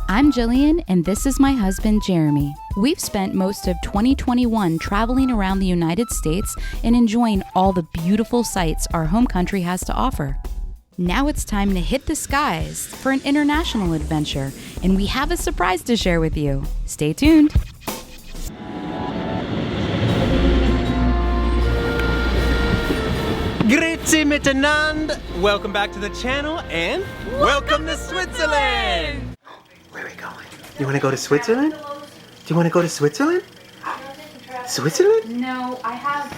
I'm Jillian, and this is my husband, Jeremy. We've spent most of 2021 traveling around the United States and enjoying all the beautiful sights our home country has to offer. Now it's time to hit the skies for an international adventure, and we have a surprise to share with you. Stay tuned. Grüezi miteinander! Welcome back to the channel and welcome to Switzerland! Where are we going? You want to go to Switzerland? Do you want to go to Switzerland? Switzerland? No, I have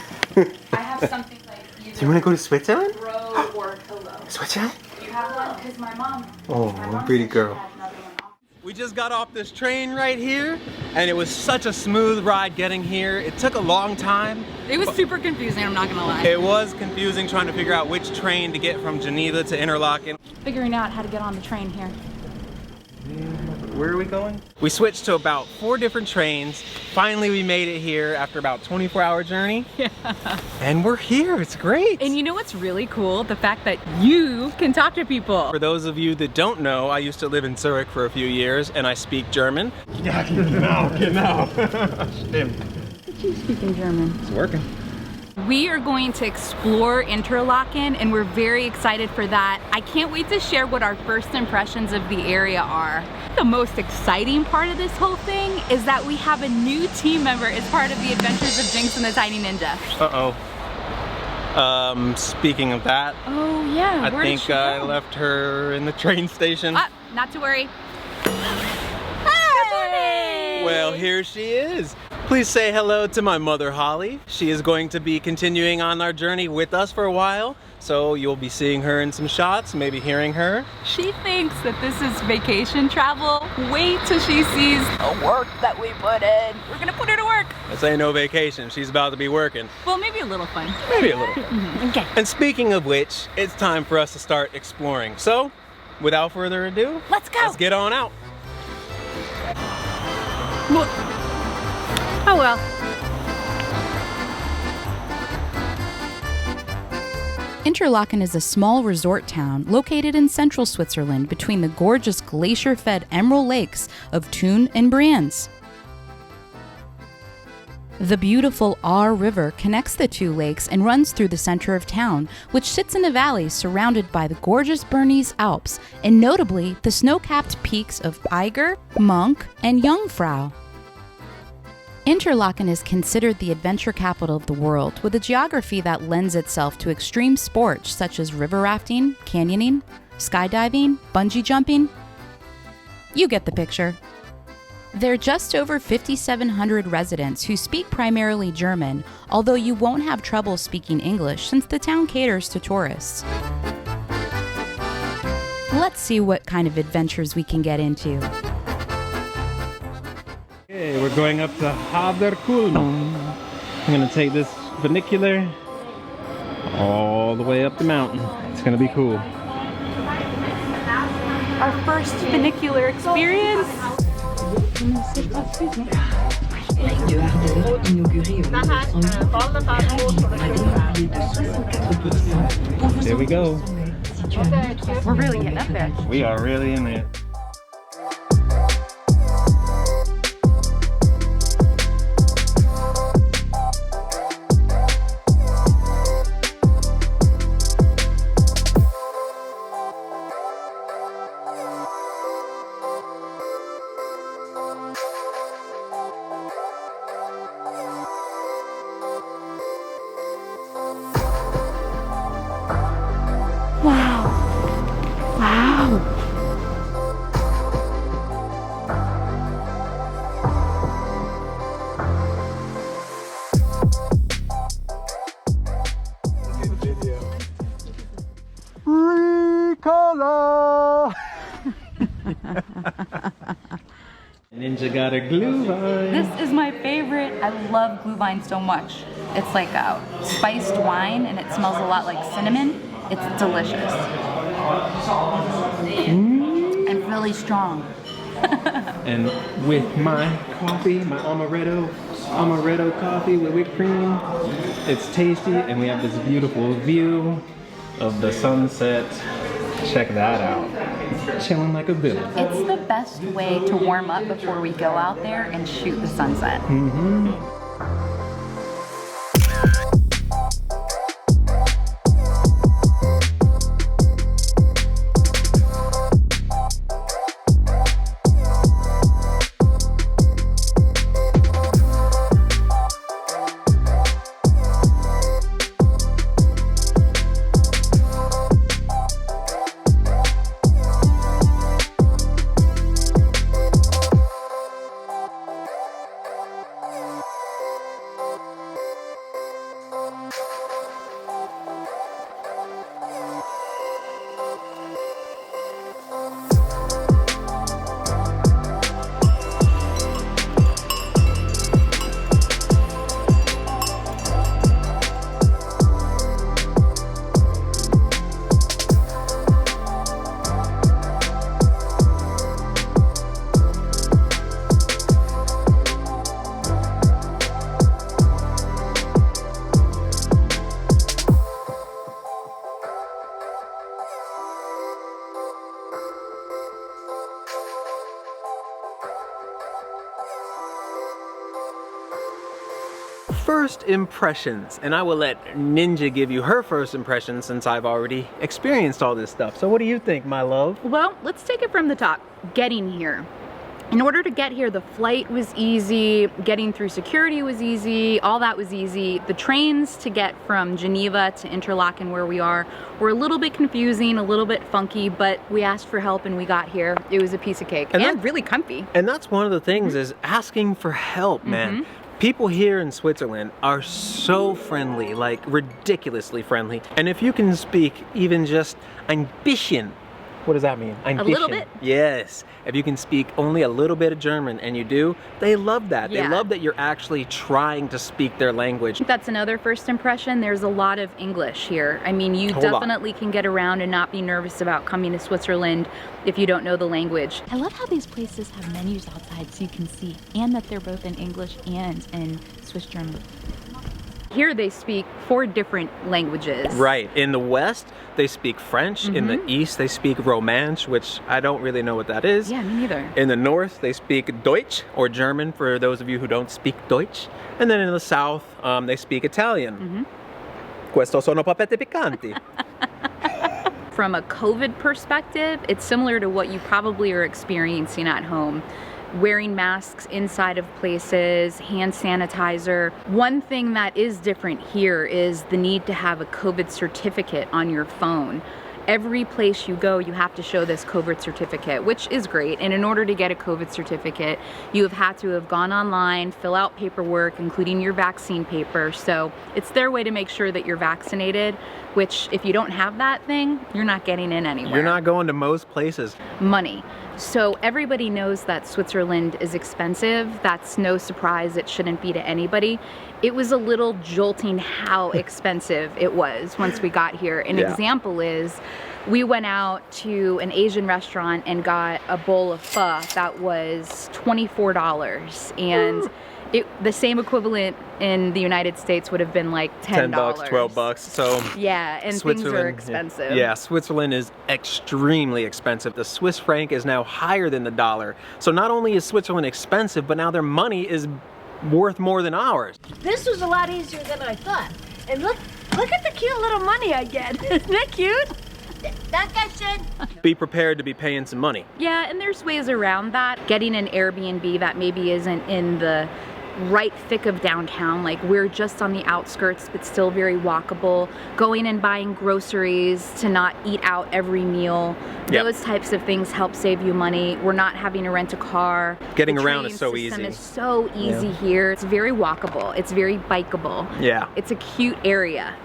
something like either. Do you want to go to Switzerland? Bro or pillow. Switzerland? You have one? Because my mom. Oh, pretty girl. We just got off this train right here, and it was such a smooth ride getting here. It took a long time. It was super confusing, I'm not gonna lie. It was confusing trying to figure out which train to get from Geneva to Interlaken. Figuring out how to get on the train here. Where are we going? We switched to about 4 different trains. Finally, we made it here after about 24-hour journey. Yeah. And we're here, it's great. And you know what's really cool? The fact that you can talk to people. For those of you that don't know, I used to live in Zurich for a few years and I speak German. Ja, genau. Stimmt. You speak in German. It's working. We are going to explore Interlaken and we're very excited for that. I can't wait to share what our first impressions of the area are. The most exciting part of this whole thing is that we have a new team member as part of the Adventures of Jinx and the Tiny Ninja. Uh-oh. Speaking of that. Oh yeah, I think I left her in the train station. Not to worry. Hey! Well, here she is. Please say hello to my mother, Holly. She is going to be continuing on our journey with us for a while, so you'll be seeing her in some shots, maybe hearing her. She thinks that this is vacation travel. Wait till she sees the work that we put in. We're gonna put her to work. This ain't no vacation. She's about to be working. Well, maybe a little fun. Maybe a little fun. Okay. And speaking of which, it's time for us to start exploring. So, without further ado, let's go. Let's get on out. Look. Oh well. Interlaken is a small resort town located in central Switzerland between the gorgeous glacier-fed emerald lakes of Thun and Brienz. The beautiful Ahr River connects the 2 lakes and runs through the center of town, which sits in a valley surrounded by the gorgeous Bernese Alps and notably the snow-capped peaks of Eiger, Monk, and Jungfrau. Interlaken is considered the adventure capital of the world, with a geography that lends itself to extreme sports such as river rafting, canyoning, skydiving, bungee jumping. You get the picture. There are just over 5,700 residents who speak primarily German, although you won't have trouble speaking English since the town caters to tourists. Let's see what kind of adventures we can get into. Okay, we're going up to Kulm. I'm gonna take this funicular all the way up the mountain. It's gonna be cool. Our first funicular experience. There we go. We're really getting up there. We are really in there. Ninja got a glühwein. This is my favorite. I love glühwein so much. It's like a spiced wine and it smells a lot like cinnamon. It's delicious. And really strong. And with my coffee, my amaretto coffee with whipped cream, it's tasty, and we have this beautiful view of the sunset. Check that out. chilling like a villain. It's the best way to warm up before we go out there and shoot the sunset. First impressions, and I will let Ninja give you her first impressions since I've already experienced all this stuff. So what do you think, my love? Well, let's take it from the top. Getting here. In order to get here, the flight was easy, getting through security was easy, all that was easy. The trains to get from Geneva to Interlaken, where we are, were a little bit confusing, a little bit funky, but we asked for help and we got here. It was a piece of cake and really comfy. And that's one of the things is asking for help, man. People here in Switzerland are so friendly, like ridiculously friendly. And if you can speak even just ein bisschen, what does that mean? Ein bisschen. A little bit? Yes. If you can speak only a little bit of German, and you do, they love that. Yeah. They love that you're actually trying to speak their language. That's another first impression. There's a lot of English here. I mean, you definitely can get around and not be nervous about coming to Switzerland if you don't know the language. I love how these places have menus outside so you can see, and that they're both in English and in Swiss German. Here they speak 4 different languages. Right. In the West, they speak French. In the East, they speak Romansch, which I don't really know what that is. Yeah, me neither. In the North, they speak Deutsch, or German, for those of you who don't speak Deutsch. And then in the South, they speak Italian. Questo sono papette piccanti. From a COVID perspective, it's similar to what you probably are experiencing at home. Wearing masks inside of places, hand sanitizer. One thing that is different here is the need to have a COVID certificate on your phone. Every place you go, you have to show this COVID certificate, which is great. And in order to get a COVID certificate, you have had to have gone online, fill out paperwork, including your vaccine paper. So it's their way to make sure that you're vaccinated, which if you don't have that thing, you're not getting in anywhere. You're not going to most places. Money. So everybody knows that Switzerland is expensive. That's no surprise. It shouldn't be to anybody. It was a little jolting how expensive it was once we got here. An example is we went out to an Asian restaurant and got a bowl of pho that was $24, and the same equivalent in the United States would have been like $10. $10, $12. So yeah, and things are expensive. Yeah, Switzerland is extremely expensive. The Swiss franc is now higher than the dollar. So not only is Switzerland expensive, but now their money is worth more than ours. This was a lot easier than I thought. And look at the cute little money I get. Isn't that cute? That guy said, be prepared to be paying some money. Yeah, and there's ways around that. Getting an Airbnb that maybe isn't in the right thick of downtown, like we're just on the outskirts but still very walkable. Going and buying groceries to not eat out every meal. Those types of things help save you money. We're not having to rent a car. Getting around is so easy. The train system is so easy here. It's very walkable. It's very bikeable. Yeah. It's a cute area.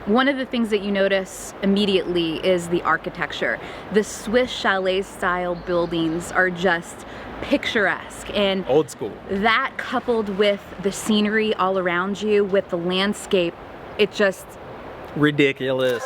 One of the things that you notice immediately is the architecture. The Swiss chalet style buildings are just picturesque and old school. That coupled with the scenery all around you, with the landscape, it just ridiculous.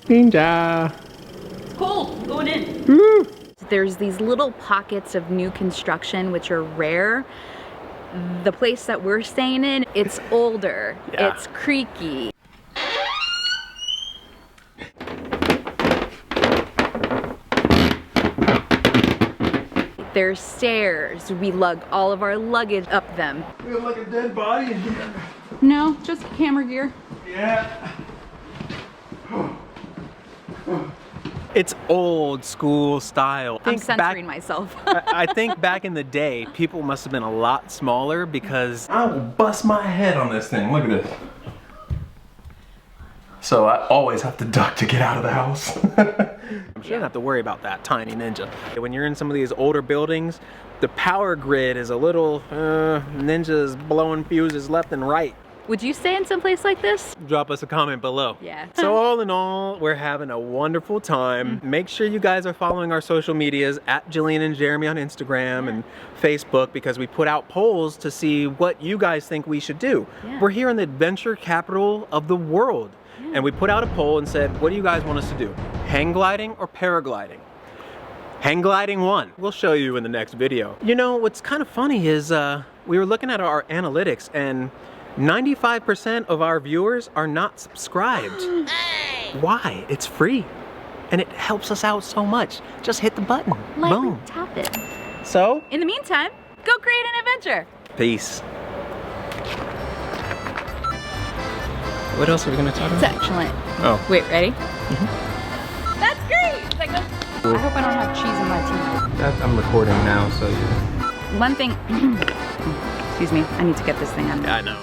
Ninja. It's cold. Going in. Woo. There's these little pockets of new construction which are rare. The place that we're staying in, it's older. Yeah. It's creaky. There's stairs. We lug all of our luggage up them. We have like a dead body in here. No, just camera gear. Yeah. It's old school style. I'm censoring myself. I think back in the day, people must have been a lot smaller because I will bust my head on this thing. Look at this. So I always have to duck to get out of the house. You don't have to worry about that, tiny ninja. When you're in some of these older buildings, the power grid is a little, ninjas blowing fuses left and right. Would you stay in some place like this? Drop us a comment below. Yeah. So all in all, we're having a wonderful time. Make sure you guys are following our social medias at Jillian and Jeremy on Instagram and Facebook, because we put out polls to see what you guys think we should do. Yeah. We're here in the adventure capital of the world. And we put out a poll and said, what do you guys want us to do? Hang gliding or paragliding? Hang gliding won. We'll show you in the next video. You know, what's kind of funny is we were looking at our analytics and 95% of our viewers are not subscribed. Hey. Why? It's free. And it helps us out so much. Just hit the button. Lightly Boom. tap it. So, In the meantime, go create an adventure. peace. What else are we gonna talk It's about? excellent. Oh. Wait, ready? That's great. It's like, I hope I don't have cheese in my teeth. I'm recording now, so One thing, excuse me, I need to get this thing on. I know.